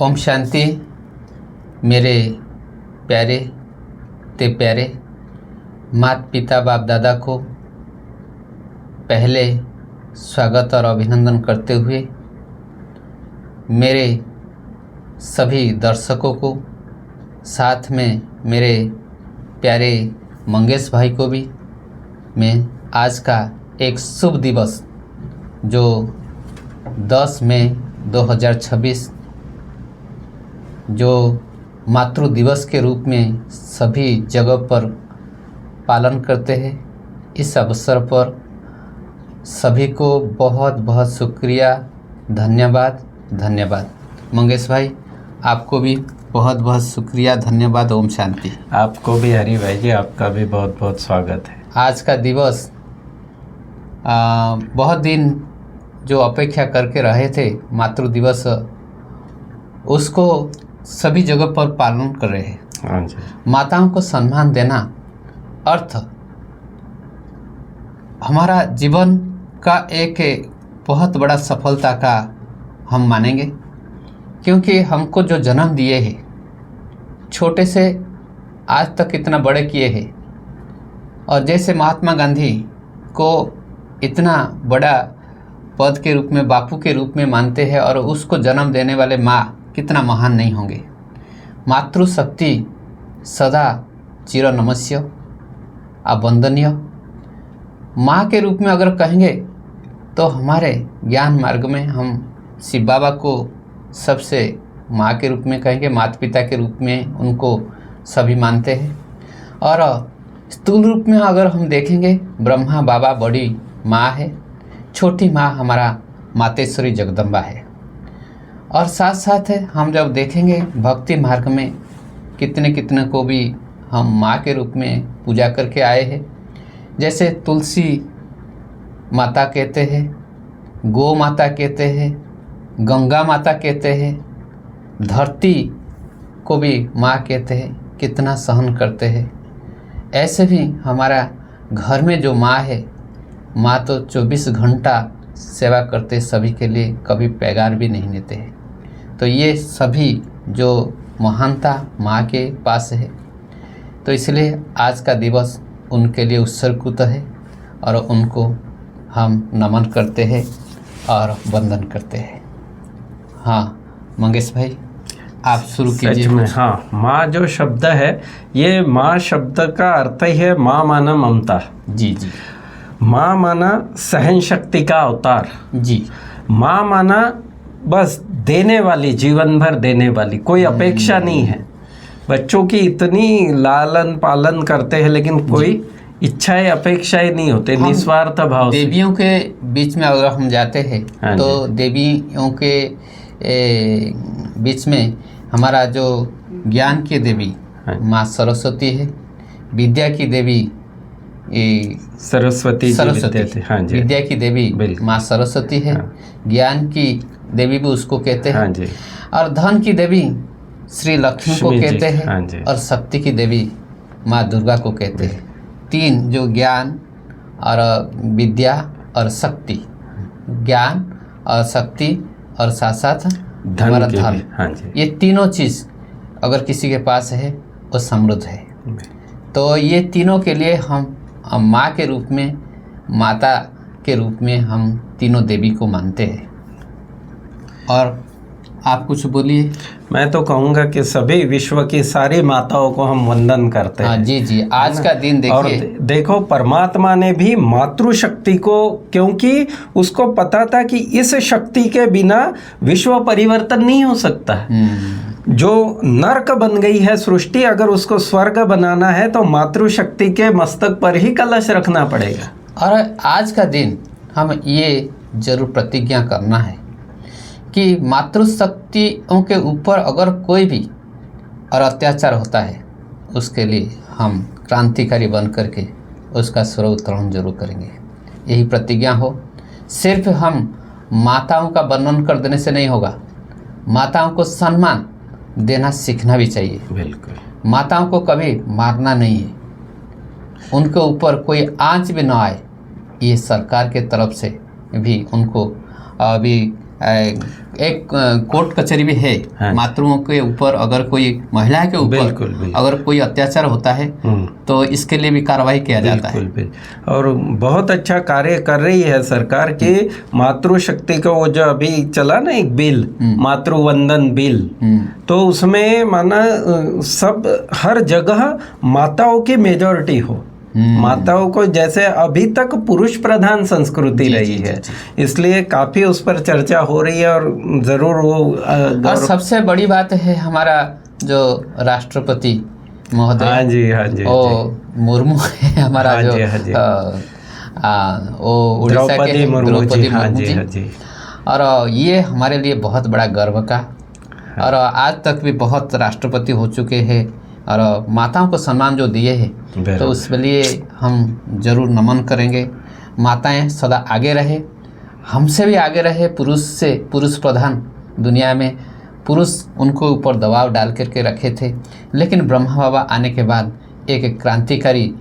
ओम शांति। मेरे प्यारे ते प्यारे माता पिता बाप दादा को पहले स्वागत और अभिनंदन करते हुए मेरे सभी दर्शकों को, साथ में मेरे प्यारे मंगेश भाई को भी मैं आज का एक शुभ दिवस जो 10 मई 2026 जो मातृ दिवस के रूप में सभी जगह पर पालन करते हैं, इस अवसर पर सभी को बहुत बहुत शुक्रिया, धन्यवाद। मंगेश भाई, आपको भी बहुत बहुत शुक्रिया, धन्यवाद। ओम शांति। आपको भी हरी भाई जी, आपका भी बहुत बहुत स्वागत है। आज का दिवस बहुत दिन जो अपेक्षा करके रहे थे, मातृ दिवस, उसको सभी जगह पर पालन कर रहे हैं। हाँ जी। माताओं को सम्मान देना अर्थ हमारा जीवन का एक बहुत बड़ा सफलता का हम मानेंगे, क्योंकि हमको जो जन्म दिए हैं, छोटे से आज तक इतना बड़े किए हैं, और जैसे महात्मा गांधी को इतना बड़ा पद के रूप में, बापू के रूप में मानते हैं, और उसको जन्म देने वाले माँ कितना महान नहीं होंगे। मातृशक्ति सदा चिर नमस्य, अवंदनीय। माँ के रूप में अगर कहेंगे तो हमारे ज्ञान मार्ग में हम शिव बाबा को सबसे माँ के रूप में कहेंगे, माता पिता के रूप में उनको सभी मानते हैं। और स्थूल रूप में अगर हम देखेंगे, ब्रह्मा बाबा बड़ी माँ है, छोटी माँ हमारा मातेश्वरी जगदम्बा है। और साथ साथ है, हम जब देखेंगे भक्ति मार्ग में कितने को भी हम माँ के रूप में पूजा करके आए हैं। जैसे तुलसी माता कहते हैं, गौ माता कहते हैं, गंगा माता कहते हैं, धरती को भी माँ कहते हैं, कितना सहन करते हैं। ऐसे भी हमारा घर में जो माँ है, माँ तो 24 घंटा सेवा करते सभी के लिए, कभी पैगार भी नहीं लेते हैं। तो ये सभी जो महानता माँ के पास है, तो इसलिए आज का दिवस उनके लिए उत्सर्गित है, और उनको हम नमन करते हैं और वंदन करते हैं। हाँ मंगेश भाई, आप शुरू कीजिए। सच में हाँ, माँ जो शब्द है, ये माँ शब्द का अर्थ ही है माँ माना ममता। जी जी। माँ माना सहन शक्ति का अवतार। जी। माँ माना बस देने वाली, जीवन भर देने वाली, कोई अपेक्षा नहीं है। बच्चों की इतनी लालन पालन करते हैं, लेकिन कोई इच्छाएं अपेक्षाएं नहीं होते, निस्वार्थ भाव से। देवियों के बीच में अगर हम जाते हैं, तो देवियों के बीच में हमारा जो ज्ञान की देवी माँ सरस्वती है, विद्या की देवी सरस्वती। हाँ जी। विद्या की देवी माँ सरस्वती है। हाँ। ज्ञान की देवी भी उसको कहते हैं। हाँ जी। और धन की देवी श्री लक्ष्मी को कहते हैं। हाँ जी। और शक्ति की देवी माँ दुर्गा को कहते हैं। तीन जो ज्ञान और विद्या और शक्ति, ज्ञान और शक्ति और साथ साथ हमारा धन। हाँ जी। ये तीनों चीज़ अगर किसी के पास है, वो समृद्ध है। तो ये तीनों के लिए हम माँ के रूप में, माता के रूप में हम तीनों देवी को मानते हैं। और आप कुछ बोलिए। मैं तो कहूँगा कि सभी विश्व की सारी माताओं को हम वंदन करते हैं। जी जी। आज का दिन देखिए, और देखो परमात्मा ने भी मातृशक्ति को, क्योंकि उसको पता था कि इस शक्ति के बिना विश्व परिवर्तन नहीं हो सकता। जो नरक बन गई है सृष्टि, अगर उसको स्वर्ग बनाना है तो मातृशक्ति के मस्तक पर ही कलश रखना पड़ेगा। और आज का दिन हम ये जरूर प्रतिज्ञा करना है कि मातृशक्तियों के ऊपर अगर कोई भी और अत्याचार होता है, उसके लिए हम क्रांतिकारी बन करके उसका सर्वोत्तरण जरूर करेंगे। यही प्रतिज्ञा हो। सिर्फ हम माताओं का वर्णन कर देने से नहीं होगा, माताओं को सम्मान देना सीखना भी चाहिए। बिल्कुल। माताओं को कभी मारना नहीं है, उनके ऊपर कोई आंच भी ना आए, ये सरकार के तरफ से भी उनको अभी एक कोर्ट कचहरी भी है। हाँ। मातृओं के ऊपर अगर कोई महिला के ऊपर बिल्कुल, बिल्कुल। अगर कोई अत्याचार होता है तो इसके लिए भी कार्रवाई किया जाता है। बिल्कुल। और बहुत अच्छा कार्य कर रही है सरकार की मातृशक्ति का। वो जो अभी चला ना एक बिल, मातृवंदन बिल, तो उसमें माना सब हर जगह माताओं की मेजॉरिटी हो। माताओं को, जैसे अभी तक पुरुष प्रधान संस्कृति रही है, इसलिए काफी उस पर चर्चा हो रही है। और जरूर वो और सबसे बड़ी बात है हमारा जो राष्ट्रपति महोदय, हाँ जी, हाँ जी, वो मुर्मू है हमारा, हाँ जो जी, हाँ जी। वो उड़ीसा के द्रौपदी मुर्मू जी, हाँ मुर्मू जी, हाँ जी। और ये हमारे लिए बहुत बड़ा गर्व का, और आज तक भी बहुत राष्ट्रपति हो चुके हैं और माताओं को सम्मान जो दिए हैं, तो उसके लिए हम जरूर नमन करेंगे। माताएं सदा आगे रहे, हमसे भी आगे रहे। पुरुष प्रधान दुनिया में पुरुष उनको ऊपर दबाव डाल करके रखे थे, लेकिन ब्रह्मा बाबा आने के बाद एक क्रांतिकारी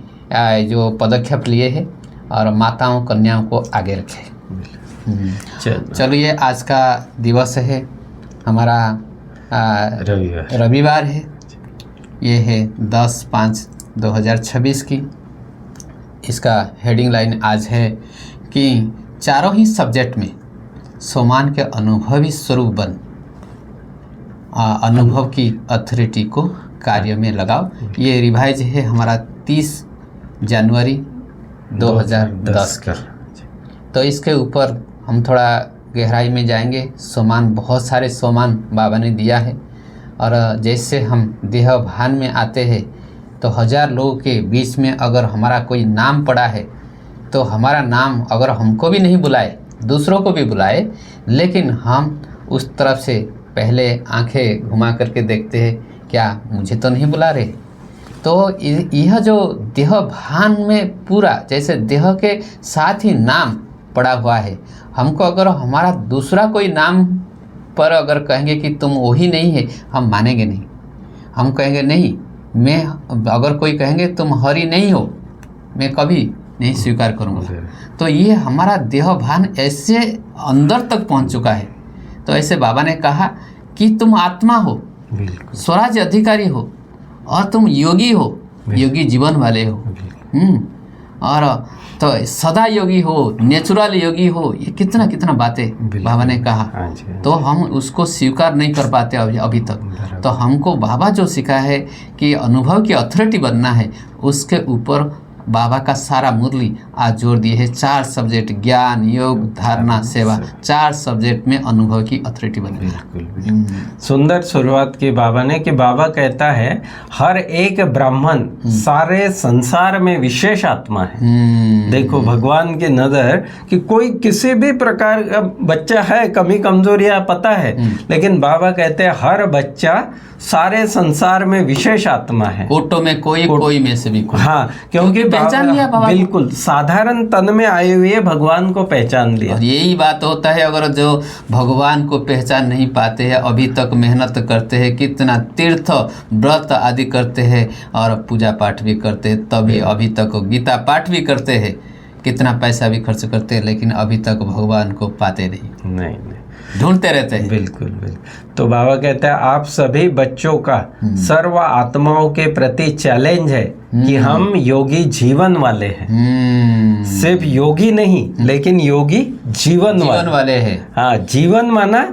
जो पदक्षेप लिए हैं और माताओं कन्याओं को आगे रखे। चलिए, आज का दिवस है हमारा रविवार है, ये है 10/5/2026 की। इसका हेडिंग लाइन आज है कि चारों ही सब्जेक्ट में सोमान के अनुभवी स्वरूप बन, अनुभव की अथॉरिटी को कार्य में लगाओ। ये रिवाइज है हमारा 30 जनवरी 2010 का। तो इसके ऊपर हम थोड़ा गहराई में जाएंगे। सोमान, बहुत सारे सोमान बाबा ने दिया है, और जैसे हम देह भान में आते हैं तो 1000 लोगों के बीच में अगर हमारा कोई नाम पड़ा है तो हमारा नाम अगर हमको भी नहीं बुलाए, दूसरों को भी बुलाए, लेकिन हम उस तरफ से पहले आंखें घुमा करके देखते हैं, क्या मुझे तो नहीं बुला रहे। तो यह जो देह भान में पूरा, जैसे देह के साथ ही नाम पड़ा हुआ है, हमको अगर हमारा दूसरा कोई नाम पर अगर कहेंगे कि तुम वही नहीं है, हम मानेंगे नहीं। हम कहेंगे नहीं, मैं, अगर कोई कहेंगे तुम हरि नहीं हो, मैं कभी नहीं स्वीकार करूँगा। तो ये हमारा देह भान ऐसे अंदर तक पहुँच चुका है। तो ऐसे बाबा ने कहा कि तुम आत्मा हो, स्वराज्य अधिकारी हो, और तुम योगी हो, योगी जीवन वाले हो, और तो सदा योगी हो, नेचुरल योगी हो। ये कितना कितना बातें बाबा ने कहा, तो हम उसको स्वीकार नहीं कर पाते अभी तक। तो हमको बाबा जो सिखाया है कि अनुभव की अथॉरिटी बनना है, उसके ऊपर बाबा का सारा मुरली आज जोड़ दिए है। 4 सब्जेक्ट, ज्ञान, योग, धारणा, सेवा, 4 सब्जेक्ट में अनुभव की अथॉरिटी बने। सुंदर शुरुआत की बाबा ने, कि बाबा कहता है हर एक ब्राह्मण सारे संसार में विशेष आत्मा है। देखो भगवान की नजर कि कोई किसी भी प्रकार का बच्चा है, कमी कमजोरियां पता है, लेकिन बाबा कहते हैं हर बच्चा सारे संसार में विशेष आत्मा है। कोटो में कोई में से भी कोई। हाँ, क्योंकि पहचान लिया बाबा, बिल्कुल साधारण तन में आए हुए भगवान को पहचान लिया। और यही बात होता है, अगर जो भगवान को पहचान नहीं पाते हैं, अभी तक मेहनत करते हैं, कितना तीर्थ व्रत आदि करते हैं और पूजा पाठ भी करते हैं, तभी अभी तक गीता पाठ भी करते हैं, कितना पैसा भी खर्च करते हैं, लेकिन अभी तक भगवान को पाते नहीं, ढूंढते रहते हैं। बिल्कुल बिल्कुल। तो बाबा कहता है आप सभी बच्चों का सर्व आत्माओं के प्रति चैलेंज है कि हम योगी जीवन वाले हैं। सिर्फ योगी नहीं, लेकिन योगी जीवन वाले हैं। हाँ, जीवन माना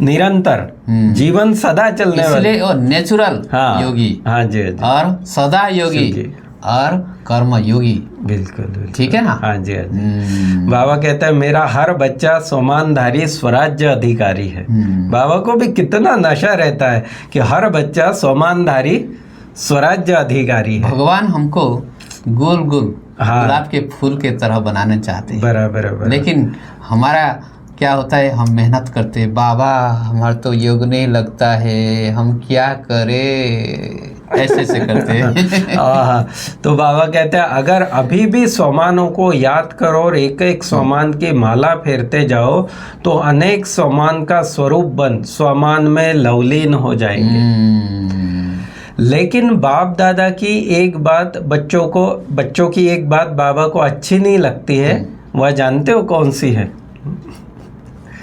निरंतर, जीवन सदा चलने वाले, इसलिए और नेचुरल योगी। हाँ जी, और सदा योगी और कर्म योगी। बिल्कुल, ठीक है ना। हाँ जी, हाँ जी। बाबा कहता है मेरा हर बच्चा सोमानधारी स्वराज्य अधिकारी है। बाबा को भी कितना नशा रहता है कि हर बच्चा सोमानधारी स्वराज्य अधिकारी है। भगवान हमको गोल गुलाब के फूल के तरह बनाना चाहते हैं। बराबर। लेकिन हमारा क्या होता है, हम मेहनत करते हैं, बाबा हमारा तो योग नहीं लगता है, हम क्या करें, ऐसे करते हैं। तो बाबा कहते हैं अगर अभी भी सोमानों को याद करो और एक एक सोमान की माला फेरते जाओ, तो अनेक सोमान का स्वरूप बन सोमान में लवलीन हो जाएंगे। लेकिन बाप दादा की एक बात बच्चों की एक बात बाबा को अच्छी नहीं लगती है। वह जानते हो कौन सी है?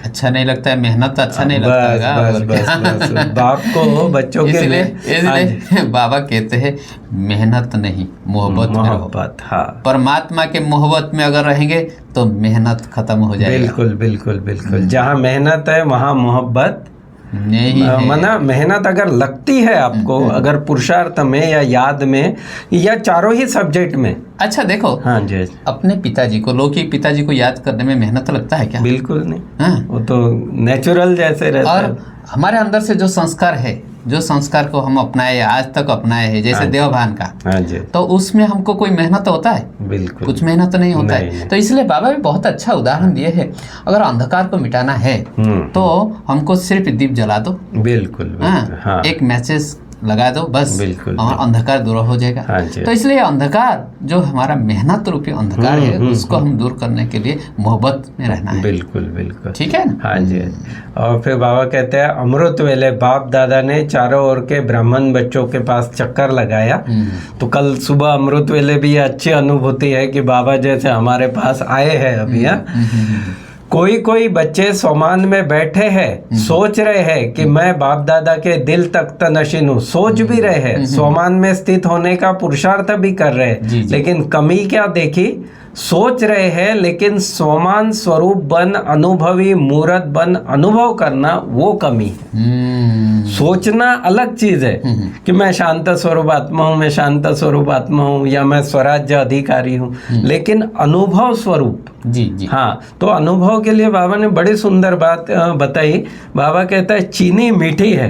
अच्छा नहीं लगता है, मेहनत अच्छा नहीं लगता बस है। बस और बस क्या? बस बाप को बच्चों के लिए इसलिए बाबा कहते हैं मेहनत नहीं, मोहब्बत में रहो। मोहब्बत, हाँ परमात्मा के मोहब्बत में अगर रहेंगे तो मेहनत खत्म हो जाएगी। बिल्कुल बिल्कुल बिल्कुल। जहाँ मेहनत है वहाँ मोहब्बत नहीं है। मना मेहनत अगर लगती है आपको, अगर पुरुषार्थ में या याद में या चारों ही सब्जेक्ट में। अच्छा देखो, हाँ जी, अपने पिताजी को, लौकिक पिताजी को याद करने में मेहनत लगता है क्या? बिल्कुल नहीं, हाँ। वो तो नेचुरल जैसे रहता और है। हमारे अंदर से जो संस्कार है, जो संस्कार को हम अपनाए, आज तक अपनाए हैं, जैसे देवभान का, हाँ जी, तो उसमें हमको कोई मेहनत होता है? बिल्कुल कुछ मेहनत नहीं होता नहीं, है। नहीं। तो इसलिए बाबा भी बहुत अच्छा उदाहरण दिए हैं। अगर अंधकार को मिटाना है तो हमको सिर्फ दीप जला दो, बिल्कुल हाँ, हाँ एक मैसेज लगा दो, बस बिल्कुल, हमारा अंधकार दूर हो जाएगा। हाँ जी। तो इसलिए अंधकार जो हमारा मेहनत रूपी अंधकार है, उसको हम दूर करने के लिए मोहब्बत में रहना है। बिल्कुल बिल्कुल, ठीक है ना? हाँ जी। और फिर बाबा कहते हैं अमृत वेले बाप दादा ने चारों ओर के ब्राह्मण बच्चों के पास चक्कर लगाया। तो कल सुबह अमृत वेले भी ये अच्छी अनुभूति है कि बाबा जैसे हमारे पास आए हैं अभी। कोई कोई बच्चे सोमान में बैठे हैं, सोच रहे हैं कि मैं बाप दादा के दिल तक तनशीन हूँ, सोच भी रहे हैं, सोमान में स्थित होने का पुरुषार्थ भी कर रहे हैं, लेकिन कमी क्या देखी? सोच रहे हैं लेकिन सोमान स्वरूप बन, अनुभवी मूर्त बन अनुभव करना वो कमी है। सोचना अलग चीज है कि मैं शांत स्वरूप आत्मा हूँ, मैं शांत स्वरूप आत्मा हूँ, या मैं स्वराज्य अधिकारी हूँ, लेकिन अनुभव स्वरूप। जी जी, हाँ, तो अनुभव के लिए बाबा ने बड़ी सुंदर बात बताई। बाबा कहता है चीनी मीठी है।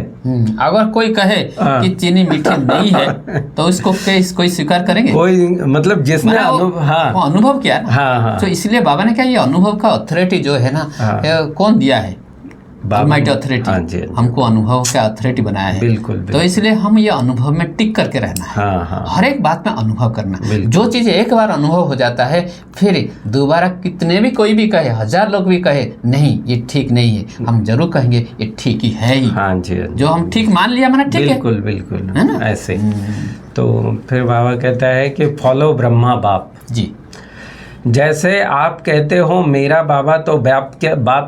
अगर कोई कहे कि चीनी मीठी नहीं है तो उसको कोई स्वीकार करेंगे? कोई मतलब जिसने अनुभव, हाँ वो अनुभव किया ना। हाँ हाँ, तो इसलिए बाबा ने कहा ये अनुभव का अथॉरिटी जो है ना, कौन दिया है? Almighty authority. हाँ जी, हमको अनुभव का अथॉरिटी बनाया है। बिल्कुल तो इसलिए हम ये अनुभव में टिक करके रहना है। हाँ हाँ, हर एक बात में अनुभव करना। जो चीज़ एक बार अनुभव हो जाता है, फिर दोबारा कितने भी कोई भी कहे, 1000 लोग भी कहे नहीं ये ठीक नहीं है, हम जरूर कहेंगे ये ठीक ही है ही। हाँ जी, जो हम ठीक मान लिया मैंने, ठीक है, बिल्कुल बिल्कुल, है ना? ऐसे। तो फिर बाबा कहता है कि फॉलो ब्रह्मा बाप जी। जैसे आप कहते हो मेरा बाबा, तो बाप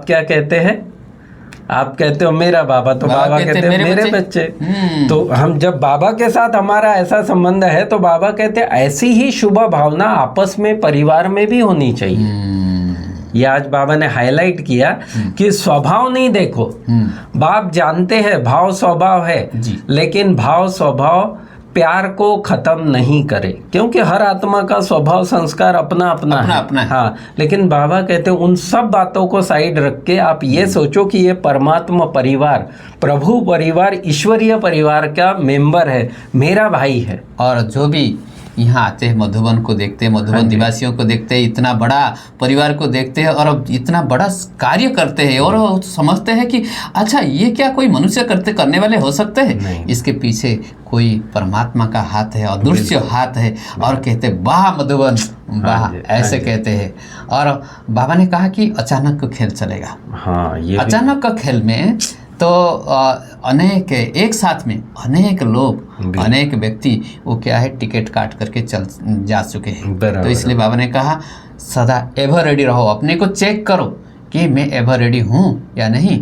क्या कहते हैं? आप कहते हो मेरा बाबा, तो बाबा कहते हैं मेरे बच्चे। तो हम जब बाबा के साथ हमारा ऐसा संबंध है, तो बाबा कहते हैं ऐसी ही शुभ भावना आपस में परिवार में भी होनी चाहिए। ये आज बाबा ने हाईलाइट किया कि स्वभाव नहीं देखो। बाप जानते हैं भाव स्वभाव है, लेकिन भाव स्वभाव प्यार को खत्म नहीं करे, क्योंकि हर आत्मा का स्वभाव संस्कार अपना अपना है। हाँ, लेकिन बाबा कहते हैं उन सब बातों को साइड रख के आप ये सोचो कि ये परमात्मा परिवार, प्रभु परिवार, ईश्वरीय परिवार का मेंबर है, मेरा भाई है। और जो भी यहाँ आते हैं, मधुबन को देखते हैं, मधुबन निवासियों को देखते हैं, इतना बड़ा परिवार को देखते हैं और इतना बड़ा कार्य करते हैं और समझते हैं कि अच्छा ये क्या कोई मनुष्य करने वाले हो सकते हैं? इसके पीछे कोई परमात्मा का हाथ है, अदृश्य हाथ है। और कहते वाह मधुबन वाह, ऐसे कहते हैं। और बाबा ने कहा कि अचानक का खेल चलेगा। हाँ, ये अचानक का खेल में तो अनेक एक साथ में अनेक लोग, अनेक व्यक्ति वो क्या है टिकट काट करके चल जा चुके हैं। तो इसलिए बाबा ने कहा सदा एवर रेडी रहो, अपने को चेक करो कि मैं एवर रेडी हूँ या नहीं।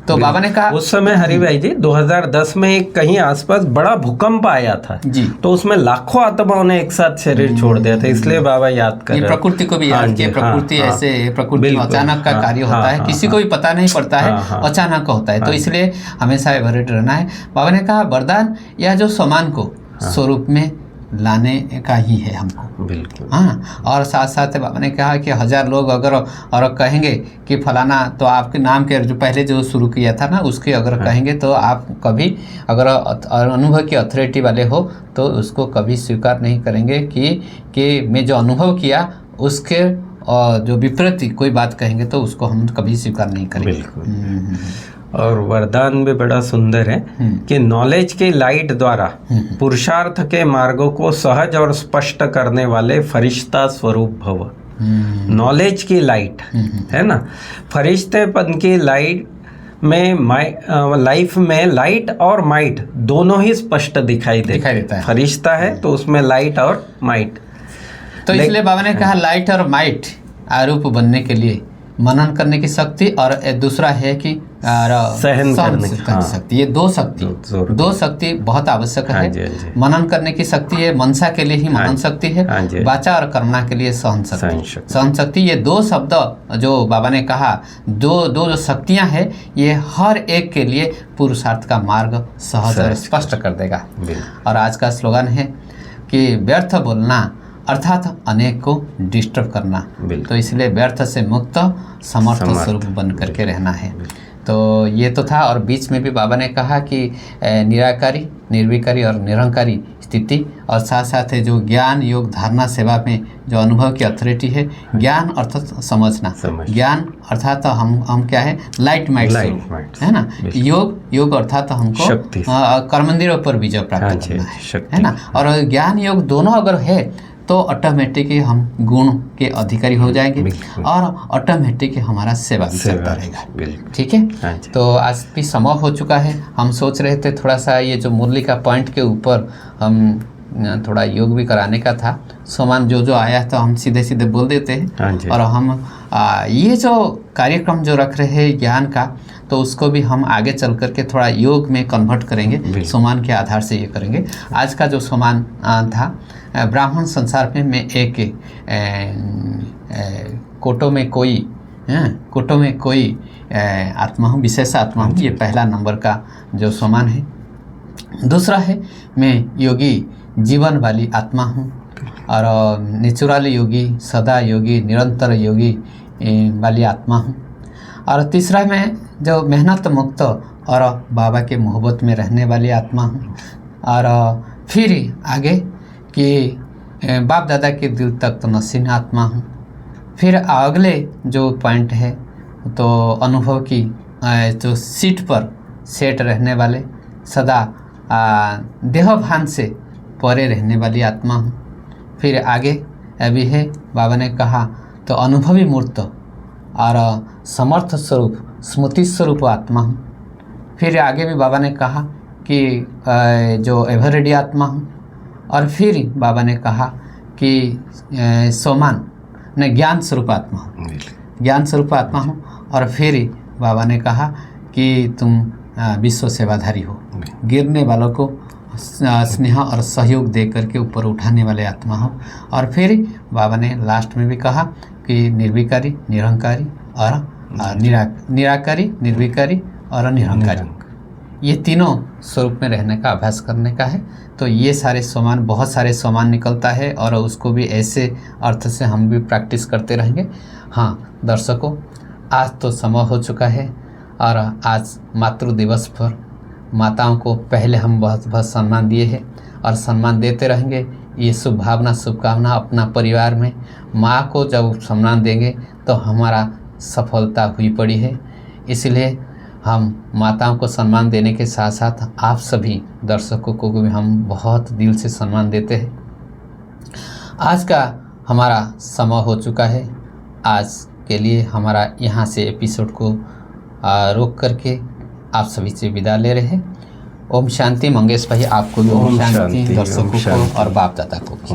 तो बाबा ने कहा उस समय हरि भाई जी 2010 में एक कहीं आसपास बड़ा भूकंप आया था जी, तो उसमें लाखों आत्माओं ने एक साथ शरीर छोड़ दिया था। इसलिए बाबा याद कर रहे हैं। प्रकृति को भी याद किया। प्रकृति ऐसे प्रकृति में अचानक का कार्य होता है, किसी को भी पता नहीं पड़ता है, अचानक का होता है। तो इसलिए हमेशा एवरेट रहना है। बाबा ने कहा वरदान या जो सामान को स्वरूप में लाने का ही है हमको। बिल्कुल। हाँ, और साथ साथ बाबा ने कहा कि 1000 लोग अगर और कहेंगे कि फलाना, तो आपके नाम के जो पहले जो शुरू किया था ना उसके अगर कहेंगे तो आप कभी अगर अनुभव की अथॉरिटी वाले हो तो उसको कभी स्वीकार नहीं करेंगे कि मैं जो अनुभव किया उसके जो विपरीत कोई बात कहेंगे तो उसको हम कभी स्वीकार नहीं करेंगे। बिल्कुल। और वरदान भी बड़ा सुंदर है कि नॉलेज की लाइट द्वारा पुरुषार्थ के मार्गों को सहज और स्पष्ट करने वाले फरिश्ता स्वरूप भव। नॉलेज की लाइट है ना, फरिश्तेपन की लाइट में लाइफ में लाइट और माइट दोनों ही स्पष्ट दिखाई देता है। फरिश्ता है तो उसमें लाइट और माइट। तो इसलिए बाबा ने कहा लाइट और माइट आरूप बनने के लिए मनन करने की शक्ति, और दूसरा है कि सहन करने की शक्ति। ये दो शक्ति बहुत आवश्यक है। मनन करने की शक्ति है मनसा के लिए ही मनन शक्ति है, वाचा और कर्मणा के लिए सहन शक्ति। ये दो शब्द जो बाबा ने कहा, दो जो शक्तियां हैं, ये हर एक के लिए पुरुषार्थ का मार्ग सहज और स्पष्ट कर देगा। और आज का स्लोगन है कि व्यर्थ बोलना अर्थात अनेक को डिस्टर्ब करना, तो इसलिए व्यर्थ से मुक्त समर्थ स्वरूप बन करके रहना है। तो ये तो था। और बीच में भी बाबा ने कहा कि निराकारी, निर्विकारी और निरंकारी स्थिति, और साथ साथ जो ज्ञान योग धारणा सेवा में जो अनुभव की अथॉरिटी है, ज्ञान अर्थात समझना, ज्ञान अर्थात हम क्या है, लाइट माइट है ना। योग अर्थात हमको कर्मंदिरों पर विजय प्राप्त करना है ना। और ज्ञान योग दोनों अगर है तो ऑटोमेटिकली हम गुण के अधिकारी हो जाएंगे और ऑटोमेटिक हमारा सेवा भी चलता रहेगा। ठीक है। तो आज भी समय हो चुका है। हम सोच रहे थे थोड़ा सा ये जो मुरली का पॉइंट के ऊपर हम थोड़ा योग भी कराने का था। सामान जो आया तो हम सीधे सीधे बोल देते हैं। और हम ये जो कार्यक्रम जो रख रहे हैं ज्ञान का, तो उसको भी हम आगे चल करके थोड़ा योग में कन्वर्ट करेंगे, सोमान के आधार से ये करेंगे। आज का जो सोमान था, ब्राह्मण संसार में मैं एक कोटो में कोई आत्मा हूँ, विशेष आत्मा हूँ। ये पहला नंबर का जो सोमान है। दूसरा है मैं योगी जीवन वाली आत्मा हूँ, और नेचुरल योगी, सदा योगी, निरंतर योगी वाली आत्मा हूँ। और तीसरा मैं जो मेहनत मुक्त और बाबा के मोहब्बत में रहने वाली आत्मा हूँ। और फिर आगे कि बाप दादा के दिल तक तो नसीन आत्मा हूँ। फिर अगले जो पॉइंट है तो अनुभव की जो सीट पर सेट रहने वाले, सदा देहभान से परे रहने वाली आत्मा हूँ। फिर आगे अभी है बाबा ने कहा तो अनुभवी मूर्त और समर्थ स्वरूप, स्मृति स्वरूप आत्मा हूँ। फिर आगे भी बाबा ने कहा कि जो एवरेडी आत्मा हूँ। और फिर बाबा ने कहा कि सोमान ने ज्ञान स्वरूप आत्मा हूँ, ज्ञान स्वरूप आत्मा हूँ। और फिर बाबा ने कहा कि तुम विश्व सेवाधारी हो, गिरने वालों को स्नेह और सहयोग दे करके ऊपर उठाने वाले आत्मा हो। और फिर बाबा ने लास्ट में भी कहा कि निर्विकारी, निरंकारी और निराकारी, निर्विकारी और निरंकारी, ये तीनों स्वरूप में रहने का अभ्यास करने का है। तो ये सारे सोमान, बहुत सारे सोमान निकलता है और उसको भी ऐसे अर्थ से हम भी प्रैक्टिस करते रहेंगे। हाँ दर्शकों, आज तो समय हो चुका है और आज मातृ दिवस पर माताओं को पहले हम बहुत बहुत सम्मान दिए हैं और सम्मान देते रहेंगे। ये शुभकामना अपना परिवार में माँ को जब सम्मान देंगे तो हमारा सफलता हुई पड़ी है। इसलिए हम माताओं को सम्मान देने के साथ साथ आप सभी दर्शकों को भी हम बहुत दिल से सम्मान देते हैं। आज का हमारा समय हो चुका है। आज के लिए हमारा यहाँ से एपिसोड को रोक करके आप सभी से विदा ले रहे हैं। ओम शांति। मंगेश भाई आपको भी ओम शांति, दर्शकों को और बाप दादा को भी।